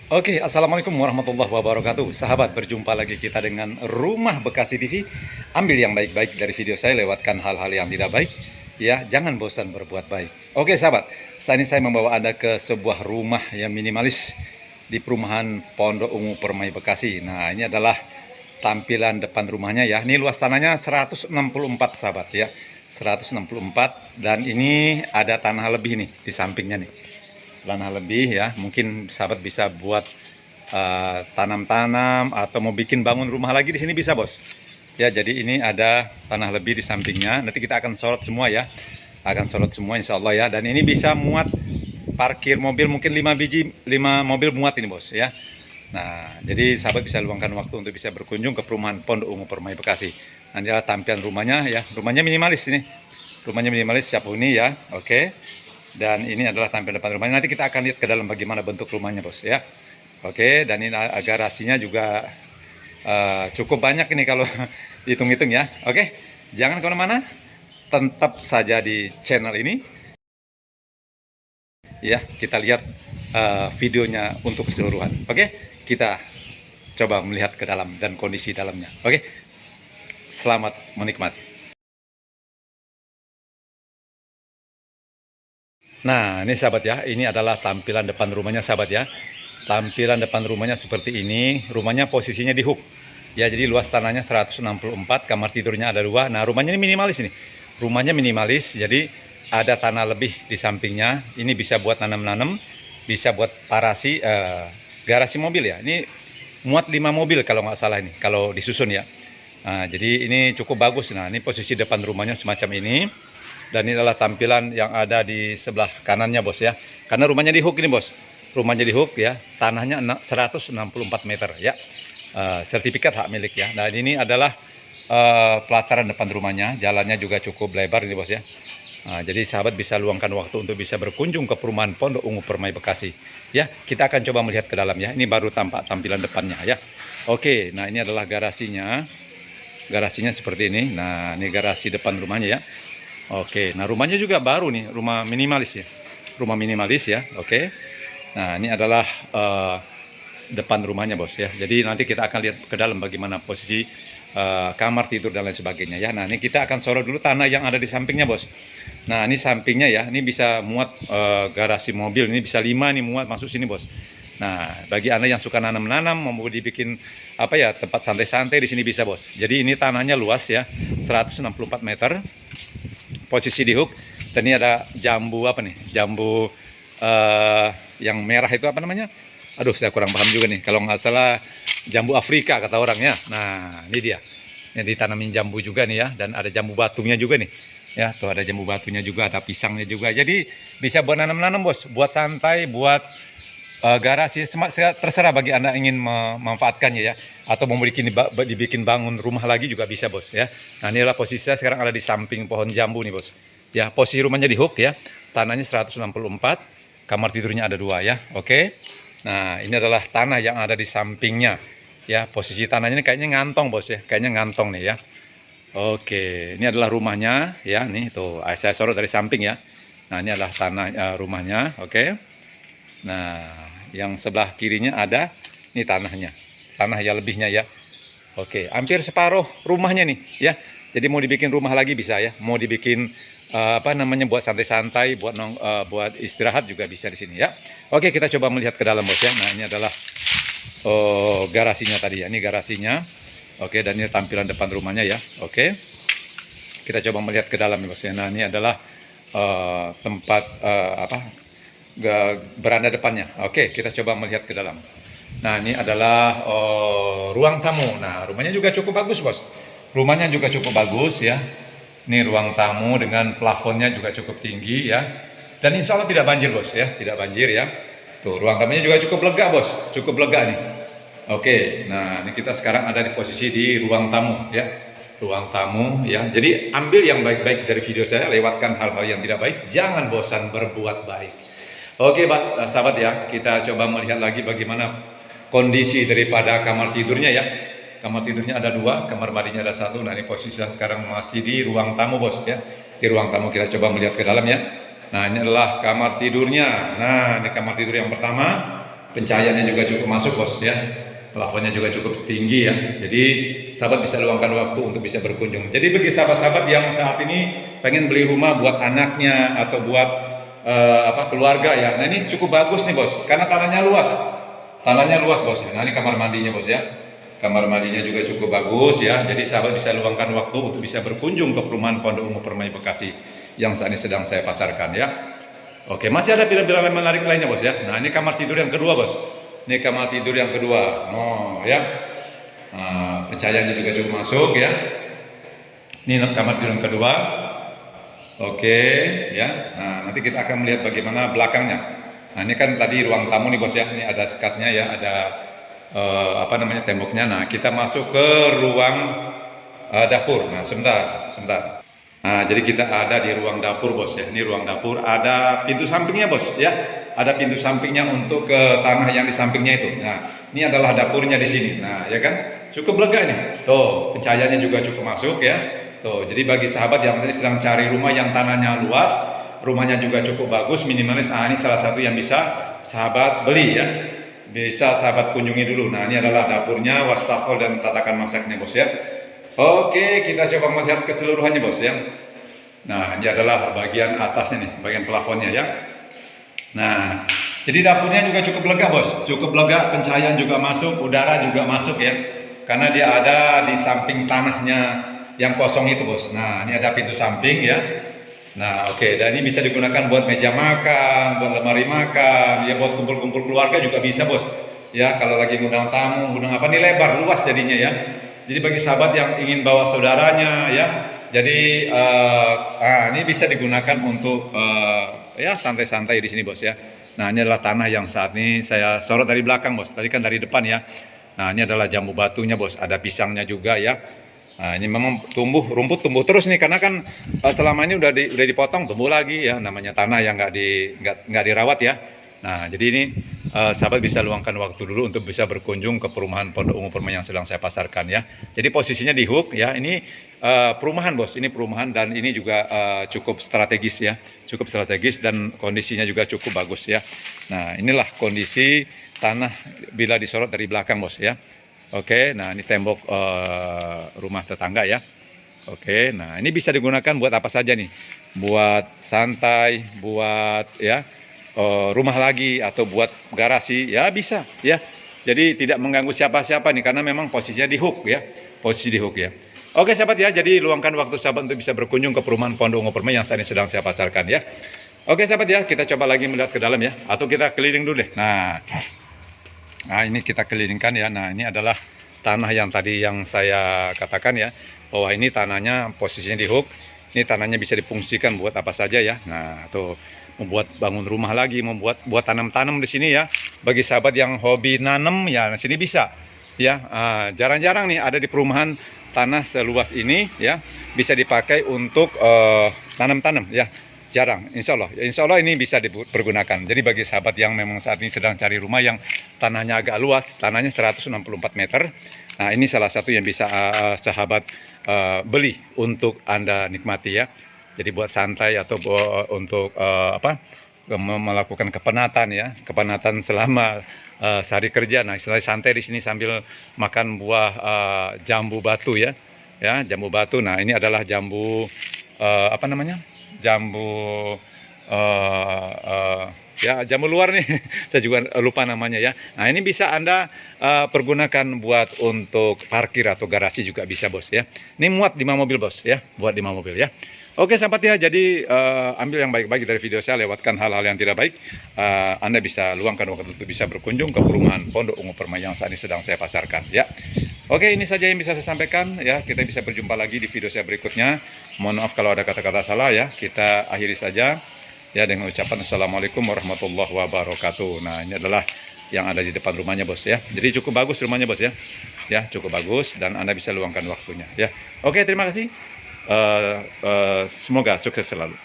Oke, Assalamualaikum warahmatullahi wabarakatuh. Sahabat, berjumpa lagi kita dengan Rumah Bekasi TV. Ambil yang baik-baik dari video saya, lewatkan hal-hal yang tidak baik. Ya, jangan bosan berbuat baik. Oke, sahabat, saat ini saya membawa Anda ke sebuah rumah yang minimalis di perumahan Pondok Ungu Permai Bekasi. Nah, ini adalah tampilan depan rumahnya ya. Ini luas tanahnya 164, sahabat ya. 164, dan ini ada tanah lebih nih di sampingnya nih. Tanah lebih ya, mungkin sahabat bisa buat tanam-tanam atau mau bikin bangun rumah lagi di sini bisa, bos. Ya, jadi ini ada tanah lebih di sampingnya. Nanti kita akan sorot semua ya, akan sorot semua insya Allah ya. Dan ini bisa muat parkir mobil, mungkin 5 biji, 5 mobil muat ini, bos ya. Nah, jadi sahabat bisa luangkan waktu untuk bisa berkunjung ke perumahan Pondok Ungu Permai Bekasi. Nanti adalah tampilan rumahnya ya, rumahnya minimalis ini. Rumahnya minimalis, siap huni ya, oke. Dan ini adalah tampilan depan rumahnya. Nanti kita akan lihat ke dalam bagaimana bentuk rumahnya, bos ya. Oke, dan ini garasinya juga cukup banyak ini kalau hitung-hitung ya. Oke, jangan kemana-mana, tetap saja di channel ini. Ya, kita lihat videonya untuk keseluruhan. Oke, kita coba melihat ke dalam dan kondisi dalamnya. Oke, selamat menikmati. Nah, ini sahabat ya, ini adalah tampilan depan rumahnya sahabat ya. Tampilan depan rumahnya seperti ini. Rumahnya posisinya di hook. Ya, jadi luas tanahnya 164, kamar tidurnya ada 2. Nah, rumahnya ini minimalis ini. Rumahnya minimalis, jadi ada tanah lebih di sampingnya. Ini bisa buat nanam-nanam, bisa buat garasi mobil ya. Ini muat 5 mobil kalau nggak salah ini, kalau disusun ya. Nah, jadi ini cukup bagus. Nah, ini posisi depan rumahnya semacam ini. Dan ini adalah tampilan yang ada di sebelah kanannya, bos ya. Karena rumahnya di hook ini, bos. Rumahnya di hook ya. Tanahnya 164 meter ya. Sertifikat hak milik ya. Nah, ini adalah pelataran depan rumahnya. Jalannya juga cukup lebar ini, bos ya. Nah, jadi sahabat bisa luangkan waktu untuk bisa berkunjung ke perumahan Pondok Ungu Permai Bekasi. Ya, kita akan coba melihat ke dalam ya. Ini baru tampak tampilan depannya ya. Oke, nah ini adalah garasinya. Garasinya seperti ini. Nah, ini garasi depan rumahnya ya. Oke, nah rumahnya juga baru nih, rumah minimalis ya. Rumah minimalis ya, oke. Nah, ini adalah depan rumahnya, bos ya. Jadi nanti kita akan lihat ke dalam bagaimana posisi kamar tidur dan lain sebagainya ya. Nah, ini kita akan sorot dulu tanah yang ada di sampingnya, bos. Nah, ini sampingnya ya, ini bisa muat garasi mobil, ini bisa 5 nih muat masuk sini, bos. Nah, bagi Anda yang suka nanam-nanam, mau dibikin apa ya, tempat santai-santai di sini bisa, bos. Jadi ini tanahnya luas ya, 164 meter. Posisi di hook, dan ini ada jambu apa nih, jambu yang merah itu apa namanya, aduh saya kurang paham juga nih, kalau nggak salah jambu Afrika kata orangnya. Nah, ini dia, ini ditanamin jambu juga nih ya, dan ada jambu batunya juga nih ya, tuh ada jambu batunya juga, ada pisangnya juga. Jadi bisa buat nanam-nanam, bos, buat santai, buat garasi, terserah bagi Anda ingin memanfaatkannya ya, atau mau dibikin bangun rumah lagi juga bisa, bos ya. Nah, inilah posisi saya sekarang ada di samping pohon jambu nih, bos ya. Posisi rumahnya di hook ya, tanahnya 164, kamar tidurnya ada 2 ya. Oke, nah ini adalah tanah yang ada di sampingnya ya. Posisi tanahnya ini kayaknya ngantong, bos ya, kayaknya ngantong nih ya. Oke, ini adalah rumahnya ya, nih tuh saya sorot dari samping ya. Nah, ini adalah tanah rumahnya. Oke, nah yang sebelah kirinya ada ini tanahnya, tanah yang lebihnya ya. Oke, hampir separuh rumahnya nih ya. Jadi mau dibikin rumah lagi bisa ya, mau dibikin apa namanya, buat santai-santai, buat istirahat juga bisa di sini ya. Oke, kita coba melihat ke dalam, bos ya. Nah, ini adalah garasinya tadi ya, ini garasinya. Oke, dan ini tampilan depan rumahnya ya. Oke, kita coba melihat ke dalam ya, bos ya. Nah, ini adalah tempat beranda depannya. Oke, kita coba melihat ke dalam. Nah, ini adalah ruang tamu. Nah, rumahnya juga cukup bagus, bos. Rumahnya juga cukup bagus ya. Ini ruang tamu dengan plafonnya juga cukup tinggi ya. Dan insya Allah tidak banjir, bos ya, tidak banjir ya. Tuh, ruang tamunya juga cukup lega, bos. Cukup lega nih. Oke, nah ini kita sekarang ada di posisi di ruang tamu ya. Ruang tamu ya. Jadi ambil yang baik-baik dari video saya, lewatkan hal-hal yang tidak baik. Jangan bosan berbuat baik. Oke, sahabat ya, kita coba melihat lagi bagaimana kondisi daripada kamar tidurnya ya. Kamar tidurnya ada 2, kamar mandinya ada 1. Nah, ini posisi sekarang masih di ruang tamu, bos ya. Di ruang tamu kita coba melihat ke dalam ya. Nah, ini adalah kamar tidurnya. Nah, ini kamar tidur yang pertama. pencahayaannya juga cukup masuk bos ya, plafonnya juga cukup tinggi ya, jadi sahabat bisa luangkan waktu untuk bisa berkunjung. Jadi bagi sahabat-sahabat yang saat ini pengen beli rumah buat anaknya atau buat keluarga ya, nah ini cukup bagus nih bos, karena tanahnya luas bos. Nah ini kamar mandinya bos ya, kamar mandinya juga cukup bagus ya, jadi sahabat bisa luangkan waktu untuk bisa berkunjung ke perumahan Pondok Ungu Permai Bekasi yang saat ini sedang saya pasarkan ya. Oke, masih ada pilihan-pilihan menarik lainnya bos ya. Nah ini kamar tidur yang kedua bos, ini kamar tidur yang kedua, ya, pencahayaannya juga cukup masuk ya. Ini kamar tidur yang kedua. Oke ya, nah nanti kita akan melihat bagaimana belakangnya. Nah ini kan tadi ruang tamu nih bos ya, ini ada sekatnya ya, ada temboknya. Nah kita masuk ke ruang dapur. Nah sebentar. Nah jadi kita ada di ruang dapur bos ya, ini ruang dapur, ada pintu sampingnya bos ya, ada pintu sampingnya untuk ke tanah yang di sampingnya itu. Nah ini adalah dapurnya di sini. Nah ya kan, cukup lega nih. Tuh pencahayaannya juga cukup masuk ya. Tuh, jadi bagi sahabat yang sedang cari rumah yang tanahnya luas, rumahnya juga cukup bagus, minimalis, ini salah satu yang bisa sahabat beli ya. Bisa sahabat kunjungi dulu. Nah, ini adalah dapurnya, wastafel dan tatakan masaknya bos ya. Oke, kita coba melihat keseluruhannya bos ya. Nah, ini adalah bagian atasnya nih, bagian plafonnya ya. Nah, jadi dapurnya juga cukup lega bos, cukup lega, pencahayaan juga masuk, udara juga masuk ya. Karena dia ada di samping tanahnya yang kosong itu bos. Nah ini ada pintu samping ya. Nah oke, dan ini bisa digunakan buat meja makan, buat lemari makan, ya buat kumpul-kumpul keluarga juga bisa bos. Ya kalau lagi ngundang tamu, ngundang apa, nih lebar luas jadinya ya. Jadi bagi sahabat yang ingin bawa saudaranya ya, jadi ini bisa digunakan untuk ya santai-santai di sini bos ya. Nah ini adalah tanah yang saat ini saya sorot dari belakang bos. Tadi kan dari depan ya. Nah ini adalah jambu batunya bos, ada pisangnya juga ya. Nah ini memang rumput tumbuh terus nih, karena kan selama ini udah dipotong, tumbuh lagi ya, namanya tanah yang nggak dirawat ya. Nah jadi ini sahabat bisa luangkan waktu dulu untuk bisa berkunjung ke perumahan Pondok Ungu Permai yang sedang saya pasarkan ya. Jadi posisinya di Hook ya, ini perumahan bos, ini perumahan, dan ini juga cukup strategis ya, cukup strategis dan kondisinya juga cukup bagus ya. Nah inilah kondisi tanah bila disorot dari belakang bos ya. Oke, nah ini tembok rumah tetangga ya. Oke, nah ini bisa digunakan buat apa saja nih? Buat santai, buat ya rumah lagi, atau buat garasi ya bisa ya. Jadi tidak mengganggu siapa-siapa nih, karena memang posisinya di Hook ya, posisi di Hook ya. Oke sahabat ya, jadi luangkan waktu sahabat untuk bisa berkunjung ke perumahan Pondok Ungu Permai yang saat ini sedang saya pasarkan ya. Oke sahabat ya, kita coba lagi melihat ke dalam ya, atau kita keliling dulu deh. Nah ini kita kelilingkan ya. Nah ini adalah tanah yang tadi yang saya katakan ya, bahwa ini tanahnya posisinya di Hook. Ini tanahnya bisa difungsikan buat apa saja ya. Nah tuh, membuat bangun rumah lagi, buat tanam-tanam di sini ya. Bagi sahabat yang hobi nanam ya, di sini bisa ya. Jarang-jarang nih ada di perumahan tanah seluas ini ya, bisa dipakai untuk tanam-tanam ya. Jarang, insya Allah ini bisa dipergunakan. Jadi bagi sahabat yang memang saat ini sedang cari rumah yang tanahnya agak luas, tanahnya 164 meter, nah ini salah satu yang bisa sahabat beli untuk Anda nikmati ya. Jadi buat santai atau untuk melakukan kepenatan ya, kepenatan selama sehari kerja. Nah istilahnya santai di sini sambil makan buah jambu batu ya, jambu batu. Nah ini adalah jambu jambu ya, jambu luar nih saya juga lupa namanya ya. Nah ini bisa Anda pergunakan buat untuk parkir atau garasi juga bisa bos ya. Ini muat 5 mobil bos ya, buat 5 mobil ya. Oke sahabat ya, jadi ambil yang baik-baik dari video saya, lewatkan hal-hal yang tidak baik. Anda bisa luangkan waktu untuk bisa berkunjung ke perumahan Pondok Ungu Permai yang saat ini sedang saya pasarkan ya. Oke, ini saja yang bisa saya sampaikan ya. Kita bisa berjumpa lagi di video saya berikutnya. Mohon maaf kalau ada kata-kata salah ya. Kita akhiri saja ya dengan ucapan assalamualaikum warahmatullahi wabarakatuh. Nah ini adalah yang ada di depan rumahnya bos ya. Jadi cukup bagus rumahnya bos ya. Ya cukup bagus, dan Anda bisa luangkan waktunya ya. Oke, terima kasih. Semoga sukses selalu.